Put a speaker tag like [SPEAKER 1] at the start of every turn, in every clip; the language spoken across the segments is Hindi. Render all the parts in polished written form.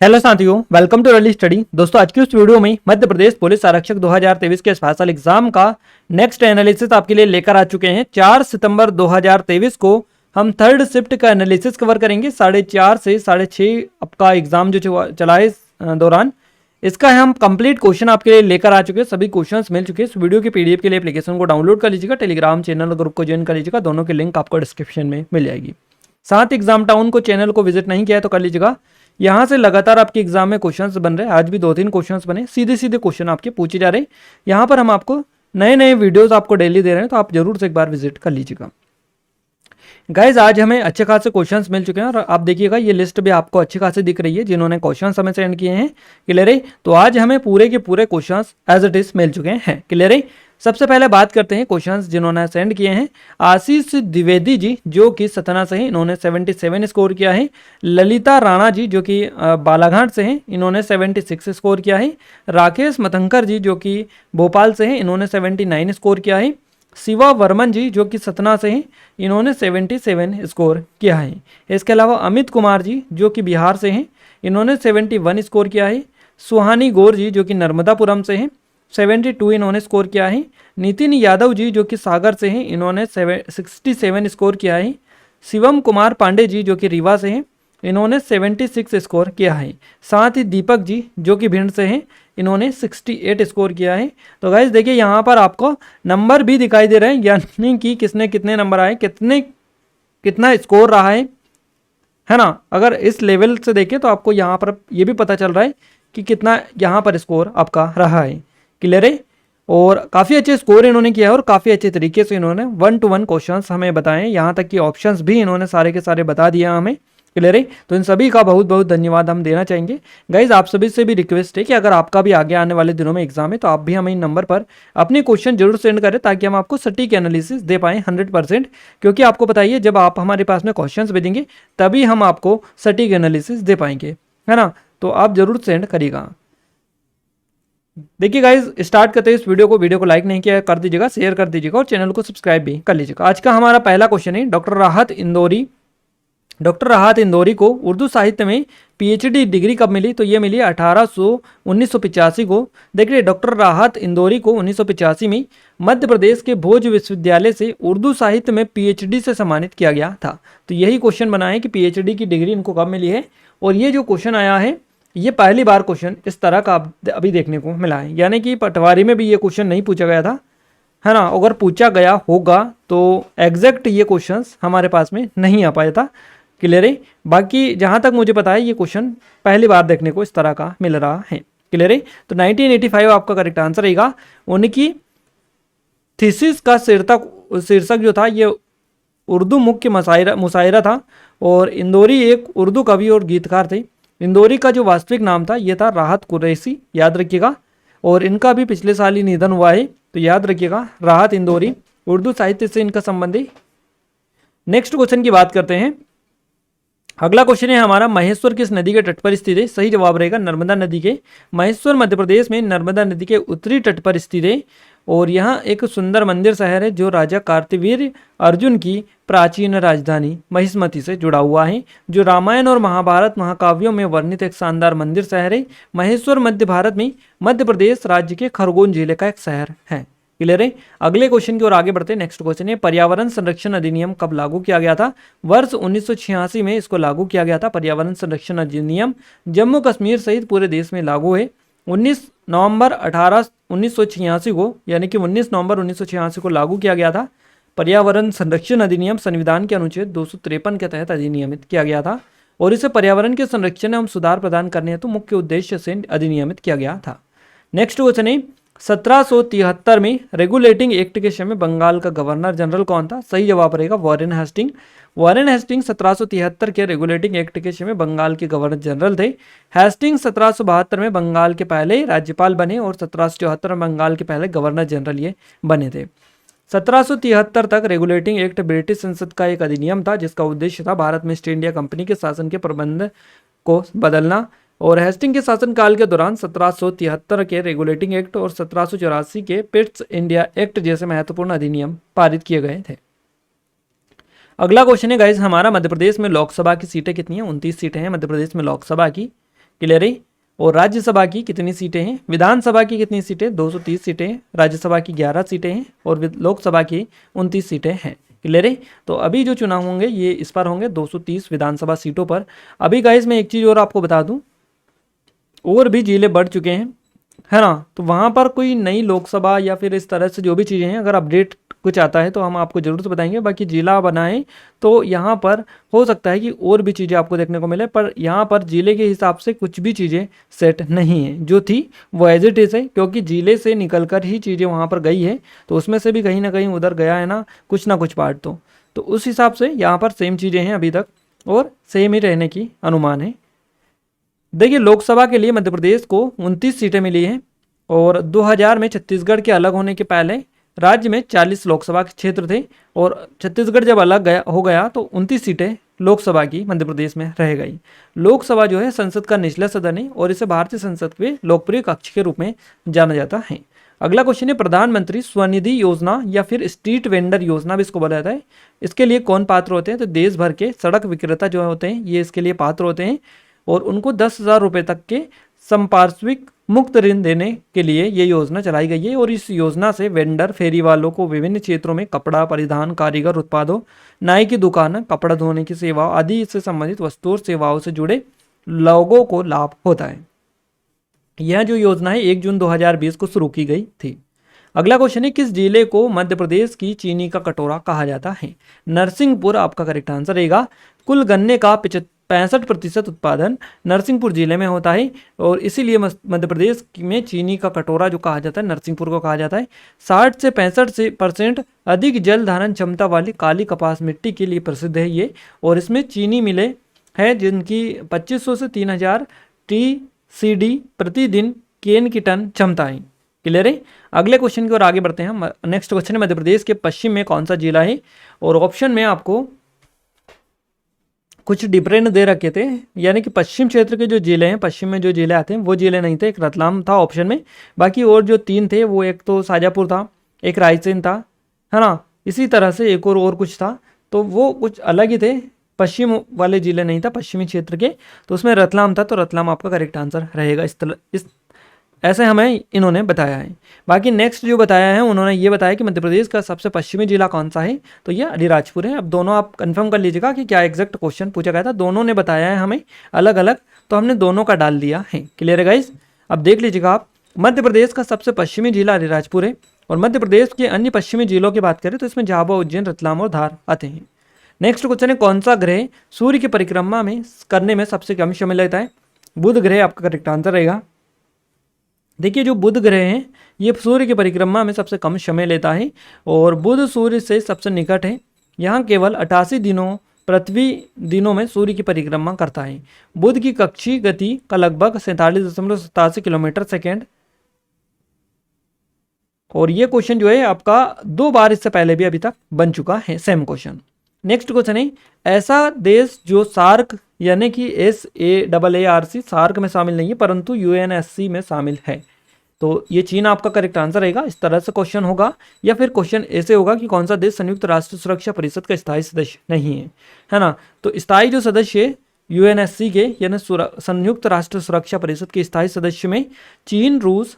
[SPEAKER 1] हेलो साथियों, वेलकम टू रली स्टडी। दोस्तों, आज की उस वीडियो में मध्य प्रदेश पुलिस आरक्षक 2023 के स्पेशल एग्जाम का नेक्स्ट एनालिसिस आपके लिए लेकर आ चुके हैं। 4 सितंबर 2023 को हम थर्ड शिफ्ट का एनालिसिस कवर करेंगे। 4:30 से 6:30 आपका एग्जाम जो चला है इस दौरान, इसका हम कंप्लीट क्वेश्चन आपके लिए लेकर आ चुके हैं। सभी क्वेश्चंस मिल चुके हैं। इस वीडियो की पीडीएफ के लिए एप्लीकेशन को डाउनलोड कर लीजिएगा, टेलीग्राम चैनल और ग्रुप को ज्वाइन कर लीजिएगा। दोनों की लिंक आपको डिस्क्रिप्शन में मिल जाएगी। साथ एग्जाम टाउन को चैनल को विजिट नहीं किया है तो कर लीजिएगा। यहाँ से लगातार आपके एग्जाम में क्वेश्चंस बन रहे हैं। आज भी 2-3 क्वेश्चंस बने, सीधे सीधे क्वेश्चन आपके पूछे जा रहे हैं। यहाँ पर हम आपको नए नए वीडियोस आपको डेली दे रहे हैं, तो आप जरूर से एक बार विजिट कर लीजिएगा। गाइज, आज हमें अच्छे खासे क्वेश्चंस मिल चुके हैं और आप देखिएगा ये लिस्ट भी आपको अच्छी खासी दिख रही है जिन्होंने क्वेश्चंस हमें सेंड किए हैं। क्लियर है? तो आज हमें पूरे के पूरे क्वेश्चंस एज इट इज मिल चुके हैं। क्लियर है? सबसे पहले बात करते हैं क्वेश्चंस जिन्होंने सेंड किए हैं। आशीष द्विवेदी जी जो कि सतना से हैं, इन्होंने 77 स्कोर किया है। ललिता राणा जी जो कि बालाघाट से हैं, इन्होंने 76 स्कोर किया है। राकेश मतंकर जी जो कि भोपाल से हैं, इन्होंने 79 स्कोर किया है। शिवा वर्मन जी जो कि सतना से हैं, इन्होंने 77 स्कोर किया है। इसके अलावा अमित कुमार जी जो कि बिहार से हैं, इन्होंने 71 स्कोर किया है। सुहानी गौर जी जो कि नर्मदापुरम से हैं, 72 इन्होंने स्कोर किया है। नितिन यादव जी जो कि सागर से हैं, इन्होंने 67 स्कोर किया है। शिवम कुमार पांडे जी जो कि रीवा से हैं, इन्होंने 76 स्कोर किया है। साथ ही दीपक जी जो कि भिंड से हैं, इन्होंने 68 स्कोर किया है। तो गाइज देखिए, यहाँ पर आपको नंबर भी दिखाई दे रहे हैं, यानी कि किसने कितने नंबर आए, कितना स्कोर रहा है ना। अगर इस लेवल से देखें तो आपको यहाँ पर ये भी पता चल रहा है कि कितना यहाँ पर स्कोर आपका रहा है। क्लियर है? और काफ़ी अच्छे स्कोर इन्होंने किया है और काफ़ी अच्छे तरीके से इन्होंने 1-to-1 क्वेश्चंस हमें बताए। यहाँ तक कि ऑप्शंस भी इन्होंने सारे के सारे बता दिए हमें। क्लियर है? तो इन सभी का बहुत बहुत धन्यवाद हम देना चाहेंगे। गाइज, आप सभी से भी रिक्वेस्ट है कि अगर आपका भी आगे आने वाले दिनों में एग्जाम है तो आप भी हमें इन नंबर पर अपने क्वेश्चन जरूर सेंड करें, ताकि हम आपको सटीक एनालिसिस दे पाएँ 100%। क्योंकि आपको पता ही है, जब आप हमारे पास में क्वेश्चंस भेजेंगे तभी हम आपको सटीक एनालिसिस दे पाएंगे, है ना। तो आप जरूर सेंड करिएगा। देखिए गाइज, स्टार्ट करते हैं इस वीडियो को लाइक नहीं किया कर दीजिएगा, शेयर कर दीजिएगा और चैनल को सब्सक्राइब भी कर लीजिएगा। आज का हमारा पहला क्वेश्चन है, डॉक्टर राहत इंदौरी को उर्दू साहित्य में पीएचडी डिग्री कब मिली? तो ये मिली 1985 को। देखिए, डॉक्टर राहत इंदौरी को 1985 में मध्य प्रदेश के भोज विश्वविद्यालय से उर्दू साहित्य में पीएचडी से सम्मानित किया गया था। तो यही क्वेश्चन बना है कि पीएचडी की डिग्री इनको कब मिली है। और ये जो क्वेश्चन आया है, ये पहली बार क्वेश्चन इस तरह का अभी देखने को मिला है, यानी कि पटवारी में भी ये क्वेश्चन नहीं पूछा गया था, है ना। अगर पूछा गया होगा तो एग्जैक्ट ये क्वेश्चंस हमारे पास में नहीं आ पाया था। क्लियर है? बाकी जहाँ तक मुझे पता है ये क्वेश्चन पहली बार देखने को इस तरह का मिल रहा है। क्लियर है? तो 1985 आपका करेक्ट आंसर रहेगा। उनकी थीसिस का शीर्षक जो था ये उर्दू मुख्य मुशायरा था। और इंदौरी एक उर्दू कवि और गीतकार थे। इंदौरी का जो वास्तविक नाम था ये था राहत कुरैशी, याद रखिएगा। और इनका भी पिछले साल ही निधन हुआ है, तो याद रखिएगा, राहत इंदौरी उर्दू साहित्य से इनका संबंध है। नेक्स्ट क्वेश्चन की बात करते हैं। अगला क्वेश्चन है हमारा, महेश्वर किस नदी के तट पर स्थित है? सही जवाब रहेगा नर्मदा नदी के। महेश्वर मध्य प्रदेश में नर्मदा नदी के उत्तरी तट पर स्थित है। और यहाँ एक सुंदर मंदिर शहर है जो राजा कार्तवीर्य अर्जुन की प्राचीन राजधानी महिष्मती से जुड़ा हुआ है, जो रामायण और महाभारत महाकाव्यों में वर्णित एक शानदार मंदिर शहर है। महेश्वर मध्य भारत में मध्य प्रदेश राज्य के खरगोन जिले का एक शहर है। क्लियर है? अगले क्वेश्चन की ओर आगे बढ़ते हैं। नेक्स्ट क्वेश्चन है, पर्यावरण संरक्षण अधिनियम कब लागू किया गया था? वर्ष 1986 में इसको लागू किया गया था। पर्यावरण संरक्षण अधिनियम जम्मू कश्मीर सहित पूरे देश में लागू है। 19 नवंबर 1986 को, यानी कि 19 नवंबर 1986 को लागू किया गया था। पर्यावरण संरक्षण अधिनियम संविधान के अनुच्छेद 253 के तहत अधिनियमित किया गया था। और इसे पर्यावरण के संरक्षण एवं सुधार प्रदान करने हेतु मुख्य उद्देश्य से अधिनियमित किया गया था। नेक्स्ट क्वेश्चन है, 1773 में रेगुलेटिंग एक्ट के समय बंगाल का गवर्नर जनरल कौन था? सही जवाब रहेगा वॉरेन हेस्टिंग। वॉरेन हेस्टिंग 1773 के रेगुलेटिंग एक्ट के समय बंगाल के गवर्नर जनरल थे। हेस्टिंग 1772 में बंगाल के पहले राज्यपाल बने और 1774 में बंगाल के पहले गवर्नर जनरल ये बने थे। 1773 तक रेगुलेटिंग एक्ट ब्रिटिश संसद का एक अधिनियम था जिसका उद्देश्य था भारत में ईस्ट इंडिया कंपनी के शासन के प्रबंध को बदलना। और हेस्टिंग के शासनकाल के दौरान 1773 के रेगुलेटिंग एक्ट और 1784 के पिट्स इंडिया एक्ट जैसे महत्वपूर्ण अधिनियम पारित किए गए थे। अगला क्वेश्चन है गाइस हमारा, मध्य प्रदेश में लोकसभा की सीटें कितनी हैं? 29 सीटें हैं मध्य प्रदेश में लोकसभा की। क्लियर है। और राज्यसभा की कितनी सीटें हैं, विधानसभा की कितनी सीटें, 230 सीटें हैं, राज्यसभा की 11 सीटें हैं और लोकसभा की 29 सीटें हैं। क्लियर है। तो अभी जो चुनाव होंगे ये इस पर होंगे 230 विधानसभा सीटों पर। अभी गाइस मैं एक चीज़ और आपको बता दूं, और भी जिले बढ़ चुके हैं, है ना, तो वहाँ पर कोई नई लोकसभा या फिर इस तरह से जो भी चीज़ें हैं, अगर अपडेट कुछ आता है तो हम आपको जरूर से बताएंगे। बाकी जिला बनाएं तो यहाँ पर हो सकता है कि और भी चीज़ें आपको देखने को मिले, पर यहाँ पर जिले के हिसाब से कुछ भी चीज़ें सेट नहीं है, जो थी वो एज इट इज़ है, क्योंकि जिले से निकल कर ही चीज़ें वहाँ पर गई है, तो उसमें से भी कहीं ना कहीं उधर गया है ना कुछ पार्ट। तो उस हिसाब से यहाँ पर सेम चीज़ें हैं अभी तक और सेम ही रहने की अनुमान है। देखिए लोकसभा के लिए मध्य प्रदेश को 29 सीटें मिली हैं और 2000 में छत्तीसगढ़ के अलग होने के पहले राज्य में 40 लोकसभा के क्षेत्र थे और छत्तीसगढ़ जब अलग हो गया तो 29 सीटें लोकसभा की मध्य प्रदेश में रह गई। लोकसभा जो है संसद का निचला सदन है और इसे भारतीय संसद के लोकप्रिय कक्ष के रूप में जाना जाता है। अगला क्वेश्चन है प्रधानमंत्री स्वनिधि योजना या फिर स्ट्रीट वेंडर योजना भी इसको बोला जाता है, इसके लिए कौन पात्र होते हैं, तो देश भर के सड़क विक्रेता जो होते हैं ये इसके लिए पात्र होते हैं और उनको 10,000 रुपये तक के संपार्श्विक मुक्त ऋण देने के लिए ये योजना चलाई गई है। और इस योजना से वेंडर फेरी वालों को विभिन्न क्षेत्रों में कपड़ा, परिधान, कारीगर उत्पादों, नाई की दुकान, कपड़ा धोने की सेवा आदि से संबंधित वस्तुओं और सेवाओं से जुड़े लोगों को लाभ होता है। यह जो योजना है 1 जून 2020 को शुरू की गई थी। अगला क्वेश्चन है किस जिले को मध्य प्रदेश की चीनी का कटोरा कहा जाता है, नरसिंहपुर आपका करेक्ट आंसर रहेगा। कुल गन्ने का 65% उत्पादन नरसिंहपुर जिले में होता है और इसीलिए मध्य प्रदेश में चीनी का कटोरा जो कहा जाता है नरसिंहपुर को कहा जाता है। 60 से 65% अधिक जल धारण क्षमता वाली काली कपास मिट्टी के लिए प्रसिद्ध है ये, और इसमें चीनी मिलें हैं जिनकी 2500 से 3000 TCD प्रतिदिन केन की टन क्षमता है। क्लियर है। अगले क्वेश्चन की ओर आगे बढ़ते हैं। नेक्स्ट क्वेश्चन है मध्य प्रदेश के पश्चिम में कौन सा जिला है, और ऑप्शन में आपको कुछ डिफरेंट दे रखे थे, यानी कि पश्चिम क्षेत्र के जो जिले हैं, पश्चिम में जो जिले आते हैं वो जिले नहीं थे, एक रतलाम था ऑप्शन में, बाकी और जो 3 थे वो एक तो शाजापुर था, एक रायसेन था, है ना, इसी तरह से एक और कुछ था, तो वो कुछ अलग ही थे, पश्चिम वाले जिले नहीं था पश्चिमी क्षेत्र के, तो उसमें रतलाम था, तो रतलाम आपका करेक्ट आंसर रहेगा। इस ऐसे हमें इन्होंने बताया है। बाकी नेक्स्ट जो बताया है उन्होंने ये बताया कि मध्य प्रदेश का सबसे पश्चिमी जिला कौन सा है, तो ये अलीराजपुर है। अब दोनों आप कंफर्म कर लीजिएगा कि क्या एग्जैक्ट क्वेश्चन पूछा गया था, दोनों ने बताया है हमें अलग अलग, तो हमने दोनों का डाल दिया है। क्लियर है गाइस। अब देख लीजिएगा आप, मध्य प्रदेश का सबसे पश्चिमी जिला अलीराजपुर है और मध्य प्रदेश के अन्य पश्चिमी जिलों की बात करें तो इसमें झाबुआ, उज्जैन, रतलाम और धार आते हैं। नेक्स्ट क्वेश्चन है कौन सा ग्रह सूर्य की परिक्रमा में करने में सबसे कम समय लेता है, बुध ग्रह आपका करेक्ट आंसर रहेगा। देखिए जो बुध ग्रह है ये सूर्य की परिक्रमा में सबसे कम समय लेता है और बुध सूर्य से सबसे निकट है। यहाँ केवल 88 दिनों पृथ्वी दिनों में सूर्य की परिक्रमा करता है। बुध की कक्षीय गति का लगभग 47.87 किलोमीटर सेकेंड। और ये क्वेश्चन जो है आपका 2 बार इससे पहले भी अभी तक बन चुका है, सेम क्वेश्चन। नेक्स्ट क्वेश्चन है ऐसा देश जो सार्क यानी कि SAARC सार्क में शामिल नहीं है परंतु UNSC में शामिल है, तो ये चीन आपका करेक्ट आंसर रहेगा। इस तरह से क्वेश्चन होगा, या फिर क्वेश्चन ऐसे होगा कि कौन सा देश संयुक्त राष्ट्र सुरक्षा परिषद का स्थायी सदस्य नहीं है ना, तो स्थायी जो सदस्य है UNSC के यानी संयुक्त राष्ट्र सुरक्षा परिषद के स्थायी सदस्य में चीन, रूस,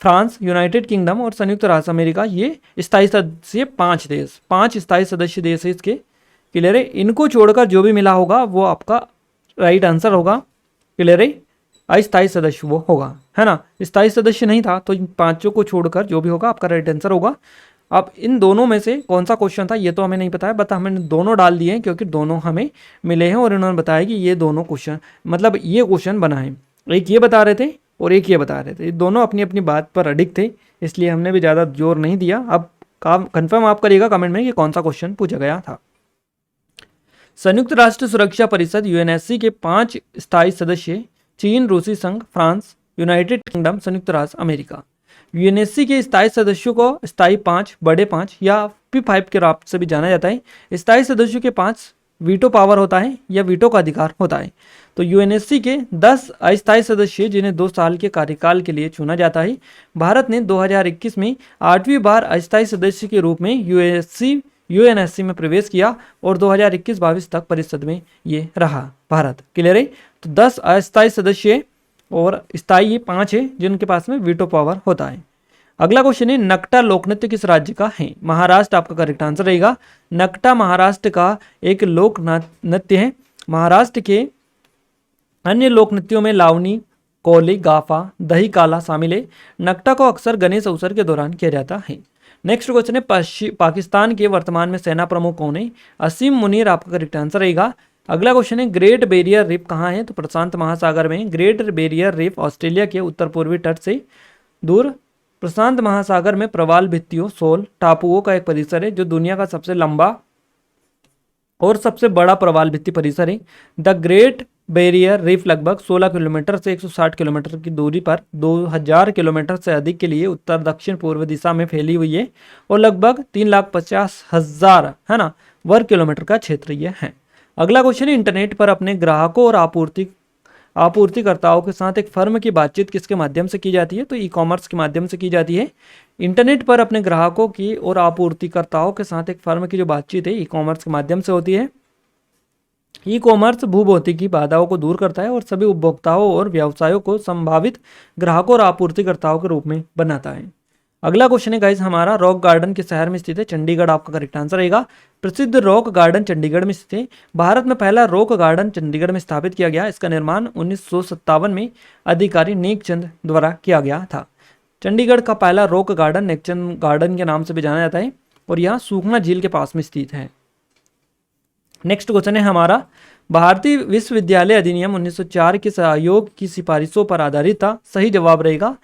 [SPEAKER 1] फ्रांस, यूनाइटेड किंगडम और संयुक्त राष्ट्र अमेरिका, ये स्थायी सदस्य 5 देश, 5 स्थायी सदस्य देश है इसके। क्लियर है। इनको छोड़कर जो भी मिला होगा वो आपका राइट आंसर होगा। क्लियर है। अस्थायी सदस्य वो होगा, है ना, स्थायी सदस्य नहीं था, तो इन 5 को छोड़कर जो भी होगा आपका राइट आंसर होगा। अब इन दोनों में से कौन सा क्वेश्चन था ये तो हमें नहीं पता है, बट हमने दोनों डाल दिए हैं क्योंकि दोनों हमें मिले हैं और इन्होंने बताया कि ये दोनों क्वेश्चन मतलब ये क्वेश्चन बना है। एक ये बता रहे थे और एक ये बता रहे थे, दोनों अपनी अपनी बात पर अडिग थे, इसलिए हमने भी ज़्यादा जोर नहीं दिया। अब कंफर्म आप करिएगा कमेंट में कि कौन सा क्वेश्चन पूछा गया था। संयुक्त राष्ट्र सुरक्षा परिषद UNSC के 5 स्थायी सदस्य चीन, रूसी संघ, फ्रांस, यूनाइटेड किंगडम, संयुक्त राष्ट्र अमेरिका। UNSC के स्थायी सदस्यों को स्थायी 5, बड़े 5 या P5 के नाम से भी जाना जाता है। स्थायी सदस्यों के 5 वीटो पावर होता है या वीटो का अधिकार होता है। तो UNSC के 10 अस्थायी सदस्य जिन्हें 2 साल के कार्यकाल के लिए चुना जाता है। भारत ने 2021 में 8वीं बार अस्थायी सदस्य के रूप में UNSC में प्रवेश किया और 2021-22 तक परिषद में ये रहा भारत। क्लियर है। तो 10 अस्थायी सदस्य और स्थायी ये 5 है जिनके पास में वीटो पावर होता है। अगला क्वेश्चन है नकटा लोक नृत्य किस राज्य का है? महाराष्ट्र आपका करेक्ट आंसर रहेगा। नकटा महाराष्ट्र का एक लोक नृत्य है। महाराष्ट्र के अन्य लोक नृत्यों में लावनी, कोली, गाफा, दही काला शामिल है। नकटा को अक्सर गणेश अवसर के दौरान किया जाता है। नेक्स्ट क्वेश्चन है पाकिस्तान के वर्तमान में सेना प्रमुख कौन है? असीम मुनीर आपका करेक्ट आंसर रहेगा। अगला क्वेश्चन है ग्रेट बैरियर रीफ कहाँ है? तो प्रशांत महासागर में। ग्रेट बैरियर रीफ ऑस्ट्रेलिया के उत्तर पूर्वी तट से दूर प्रशांत महासागर में प्रवाल भित्तियों 16 टापुओं का एक परिसर है जो दुनिया का सबसे लंबा और सबसे बड़ा प्रवाल भित्ति परिसर है। द ग्रेट बैरियर रीफ लगभग 16 किलोमीटर से 160 किलोमीटर की दूरी पर 2000 किलोमीटर से अधिक के लिए उत्तर दक्षिण पूर्व दिशा में फैली हुई है और लगभग 3,50,000 है ना वर्ग किलोमीटर का क्षेत्र यह है। अगला क्वेश्चन है इंटरनेट पर अपने ग्राहकों और आपूर्तिकर्ताओं के साथ एक फर्म की बातचीत किसके माध्यम से की जाती है? तो ई कॉमर्स के माध्यम से की जाती है। इंटरनेट पर अपने ग्राहकों की और आपूर्तिकर्ताओं के साथ एक फर्म की जो बातचीत है ई कॉमर्स के माध्यम से होती है। ई कॉमर्स भूभौतिकी बाधाओं को दूर करता है और सभी उपभोक्ताओं और व्यवसायों को संभावित ग्राहकों और आपूर्तिकर्ताओं के रूप में बनाता है। अगला क्वेश्चन है गाइस हमारा रॉक गार्डन किस शहर में स्थित है? चंडीगढ़ आपका करेक्ट आंसर रहेगा। प्रसिद्ध रॉक गार्डन चंडीगढ़ में स्थित है। भारत में पहला रॉक गार्डन चंडीगढ़ में स्थापित किया गया। इसका निर्माण 1957 में अधिकारी नेकचंद द्वारा किया गया था। चंडीगढ़ का पहला रॉक गार्डन नेकचंद गार्डन के नाम से भी जाना जाता है और यहाँ सूखना झील के पास में स्थित है। नेक्स्ट क्वेश्चन है हमारा भारतीय विश्वविद्यालय अधिनियम 1904 किस आयोग की सिफारिशों पर आधारित था? सही जवाब रहेगा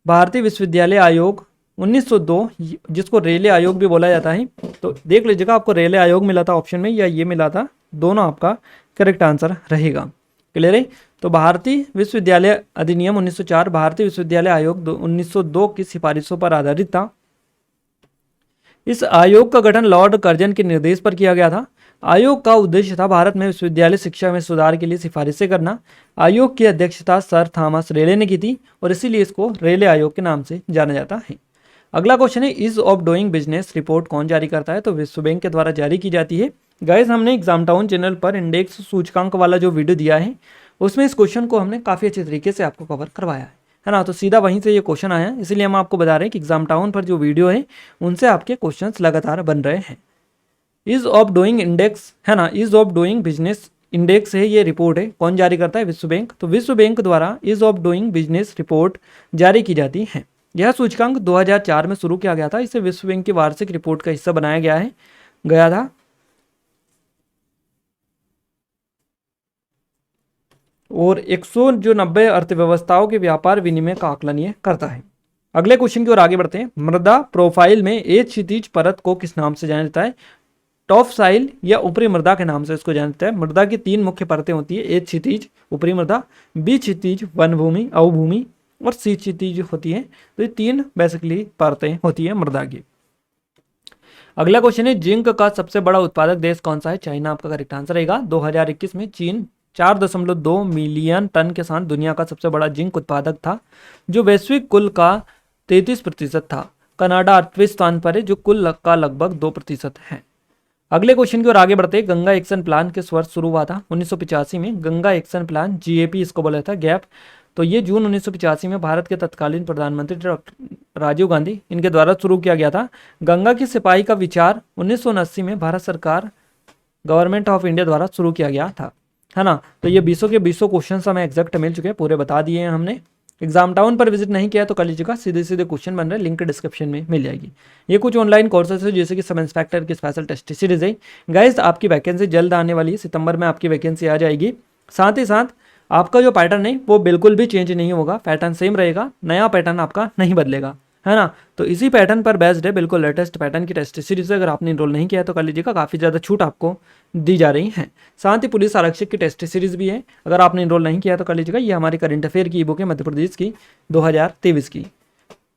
[SPEAKER 1] भारतीय विश्वविद्यालय आयोग 1902 जिसको रेले आयोग भी बोला जाता है। तो देख लीजिएगा आपको रेले आयोग मिला था ऑप्शन में या ये मिला था, दोनों आपका करेक्ट आंसर रहेगा। क्लियर है? तो भारतीय विश्वविद्यालय अधिनियम 1904 भारतीय विश्वविद्यालय आयोग 1902 की सिफारिशों पर आधारित था। इस आयोग का गठन लॉर्ड कर्जन के निर्देश पर किया गया था। आयोग का उद्देश्य था भारत में विश्वविद्यालय शिक्षा में सुधार के लिए सिफारिशें करना। आयोग की अध्यक्षता सर थॉमस रेले ने की थी और इसीलिए इसको रेले आयोग के नाम से जाना जाता है। अगला क्वेश्चन है ease of doing business report कौन जारी करता है? तो विश्व बैंक के द्वारा जारी की जाती है। गाइस हमने एग्जाम टाउन चैनल पर इंडेक्स सूचकांक वाला जो वीडियो दिया है उसमें इस क्वेश्चन को हमने काफ़ी अच्छे तरीके से आपको कवर करवाया है ना। तो सीधा वहीं से ये क्वेश्चन आया, इसलिए हम आपको बता रहे हैं कि एग्जाम टाउन पर जो वीडियो है उनसे आपके क्वेश्चन लगातार बन रहे हैं। ईज ऑफ डूइंग इंडेक्स है ना, ease of doing business index है, ये रिपोर्ट है, कौन जारी करता है? विश्व बैंक। तो विश्व बैंक द्वारा ease of doing business report जारी की जाती है। यह सूचकांक 2004 में शुरू किया गया था। इसे विश्व बैंक की वार्षिक रिपोर्ट का हिस्सा बनाया गया था और 190 अर्थव्यवस्थाओं के व्यापार विनिमय का आकलन ये करता है। अगले क्वेश्चन की ओर आगे बढ़ते हैं। मृदा प्रोफाइल में एक क्षितिज परत को किस नाम से जाना जाता है? टॉप साइल या ऊपरी मृदा के नाम से इसको जाना जाता है। मृदा की 3 मुख्य परतें होती है, एक क्षितिज ऊपरी मृदा, बी क्षितिज वन भूमि अवभूमि और सी क्षितिज होती है। तो ये 3 बेसिकली परतें होती है मृदा की। अगला क्वेश्चन है जिंक का सबसे बड़ा उत्पादक देश कौन सा है? चाइना आपका करेक्ट आंसर रहेगा। 2021 में चीन 4.2 मिलियन टन के साथ दुनिया का सबसे बड़ा जिंक उत्पादक था जो वैश्विक कुल का 33% था। कनाडा 8वें स्थान पर है जो कुल का लगभग 2% है। अगले क्वेश्चन की ओर आगे बढ़ते हैं। गंगा एक्शन प्लान किस वर्ष शुरू हुआ था? 1985 में। गंगा एक्शन प्लान GAP इसको बोला था, गैप। तो ये जून 1985 में भारत के तत्कालीन प्रधानमंत्री डॉक्टर राजीव गांधी इनके द्वारा शुरू किया गया था। गंगा की सफाई का विचार 1979 में भारत सरकार गवर्नमेंट ऑफ इंडिया द्वारा शुरू किया गया था, है ना। तो ये 20 के 20 क्वेश्चन हमें एग्जैक्ट मिल चुके हैं, पूरे बता दिए हैं हमने। एग्जाम टाउन पर विजिट नहीं किया तो कर लीजिएगा, सीधे सीधे क्वेश्चन बन रहे, लिंक डिस्क्रिप्शन में मिल जाएगी। ये कुछ ऑनलाइन कोर्सेज है जैसे कि सब इंस्पेक्टर की स्पेशल टेस्ट सीरीज है। गाइस आपकी वैकेंसी जल्द आने वाली है, सितंबर में आपकी वैकेंसी आ जाएगी। साथ ही साथ आपका जो पैटर्न है वो बिल्कुल भी चेंज नहीं होगा, पैटर्न सेम रहेगा, नया पैटर्न आपका नहीं बदलेगा, है ना। तो इसी पैटर्न पर बेस्ड है, बिल्कुल लेटेस्ट पैटर्न की टेस्ट सीरीज। अगर आपने इनरोल नहीं किया तो कर लीजिएगा, काफ़ी ज़्यादा छूट आपको दी जा रही है। साथ ही पुलिस आरक्षक की टेस्ट सीरीज भी है, अगर आपने इनरोल नहीं किया तो कर लीजिएगा। ये हमारी करंट अफेयर की ई बुक है मध्य प्रदेश की 2023 की।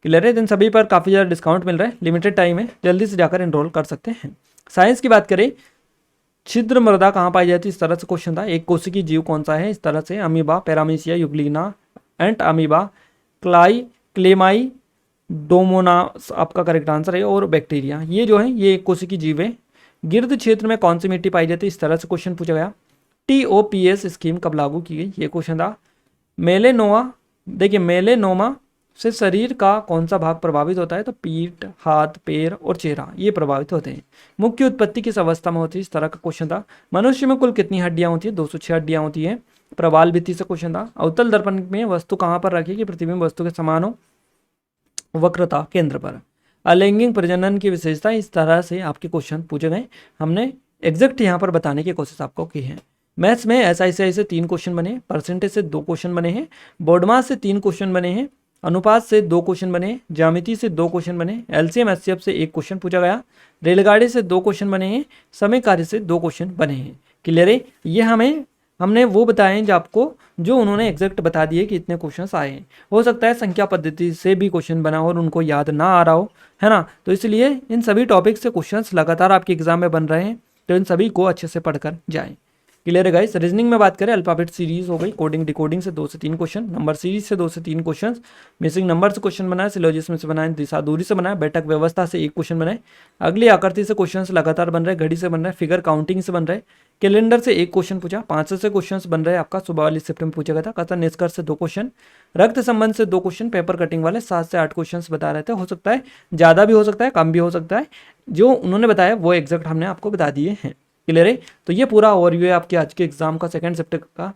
[SPEAKER 1] क्लियर है? इन सभी पर काफ़ी ज़्यादा डिस्काउंट मिल रहा है, लिमिटेड टाइम है, जल्दी से जाकर इनरोल कर सकते हैं। साइंस की बात करें, छिद्र मृदा कहाँ पाई जाती है, इस तरह से क्वेश्चन था। एक कोशिकीय जीव कौन सा है, इस तरह से अमीबा, पैरामीशिया, यूग्लिना, एंट अमीबा, क्लेमाई डोमोनास आपका करेक्ट आंसर है, और बैक्टीरिया। ये जो है ये एक कोशिकीय जीव है। गिर्द क्षेत्र में कौन सी मिट्टी पाई जाती है, इस तरह से क्वेश्चन पूछा गया। TOPS स्कीम कब लागू की गई, ये क्वेश्चन था। मेलेनोमा, देखिए मेलेनोमा से शरीर का कौन सा भाग प्रभावित होता है? तो पीठ, हाथ, पैर और चेहरा ये प्रभावित होते हैं। मुख्य उत्पत्ति किस अवस्था में होती है? इस तरह का क्वेश्चन था। मनुष्य में कुल कितनी हड्डियां होती है? 206 हड्डियां होती है। प्रवाल भित्ति से क्वेश्चन था। अवतल दर्पण में वस्तु कहाँ पर रखी कि प्रतिबिंब वस्तु के समान हो? वक्रता केंद्र पर। अलैंगिक प्रजनन की विशेषता, इस तरह से आपके क्वेश्चन पूछे गए। हमने एग्जैक्ट यहाँ पर बताने की कोशिश आपको की है। मैथ्स में SICI से 3 क्वेश्चन बने, परसेंटेज से 2 क्वेश्चन बने हैं, बोर्डमास से 3 क्वेश्चन बने हैं, अनुपात से 2 क्वेश्चन बने, ज्यामिति से 2 क्वेश्चन बने, LCM SCF से 1 क्वेश्चन पूछा गया, रेलगाड़ी से 2 क्वेश्चन बने हैं, समय कार्य से 2 क्वेश्चन बने हैं। क्लियर है? ये हमने वो बताए हैं जो आपको, जो उन्होंने एग्जैक्ट बता दिए कि इतने क्वेश्चंस आए हैं। हो सकता है संख्या पद्धति से भी क्वेश्चन बना हो और उनको याद ना आ रहा हो, है ना। तो इसलिए इन सभी टॉपिक से क्वेश्चंस लगातार आपके एग्जाम में बन रहे हैं, तो इन सभी को अच्छे से पढ़कर जाएं। क्लियर है गाइस? रीजनिंग में बात करें, अल्फाबेट सीरीज हो गई, कोडिंग डिकोडिंग से 2 से 3 क्वेश्चन, नंबर सीरीज से 2 से 3 क्वेश्चन, मिसिंग नंबर से क्वेश्चन बनाए, सिलोजिज्म से बनाए, दिशा दूरी से बनाए, बैठक व्यवस्था से 1 क्वेश्चन बनाए, अगली आकृति से क्वेश्चन लगातार बन रहे, घड़ी से बन रहे, फिगर काउंटिंग से बन रहे, कैलेंडर से 1 क्वेश्चन पूछा, 5 से क्वेश्चन बन रहे आपका, सुबह वाली शिफ्ट में पूछा गया था, कथन निष्कर्ष से 2 क्वेश्चन, रक्त संबंध से 2 क्वेश्चन, पेपर कटिंग वाले 7 से 8 क्वेश्चन बता रहे थे। हो सकता है ज़्यादा भी हो सकता है, कम भी हो सकता है, जो उन्होंने बताया वो एग्जैक्ट हमने आपको बता दिए हैं। क्लियर है? तो ये पूरा ओवरव्यू है आपके आज के एग्जाम का, सेकंड शिफ्ट का,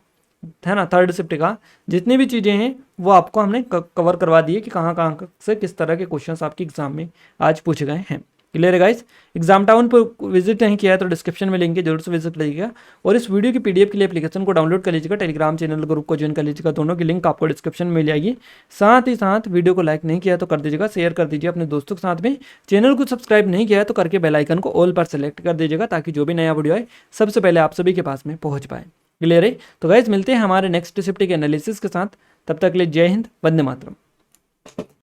[SPEAKER 1] है ना, थर्ड शिफ्ट का। जितनी भी चीज़ें हैं वो आपको हमने कवर करवा दी है कि कहाँ कहाँ से किस तरह के क्वेश्चंस आपके एग्जाम में आज पूछे गए हैं। क्लियर है गाइस? एग्जाम टाउन पर विजिट नहीं किया है तो डिस्क्रिप्शन में लिंक है, जरूर से विजिट लीजिएगा। और इस वीडियो की PDF के लिए एप्लीकेशन को डाउनलोड कर लीजिएगा, टेलीग्राम चैनल ग्रुप को ज्वाइन कर लीजिएगा, दोनों की लिंक आपको डिस्क्रिप्शन में मिल जाएगी। साथ ही साथ वीडियो को लाइक नहीं किया तो कर दीजिएगा, शेयर कर दीजिए अपने दोस्तों के साथ में। चैनल को सब्सक्राइब नहीं किया है तो करके बेल आइकन को ऑल पर सेलेक्ट कर दीजिएगा, ताकि जो भी नया वीडियो आए सबसे पहले आप सभी के पास में पहुंच पाए। क्लियर है? तो गाइस मिलते हैं हमारे नेक्स्ट शिफ्ट के एनालिसिस के साथ, तब तक के लिए जय हिंद, वंदे मातरम।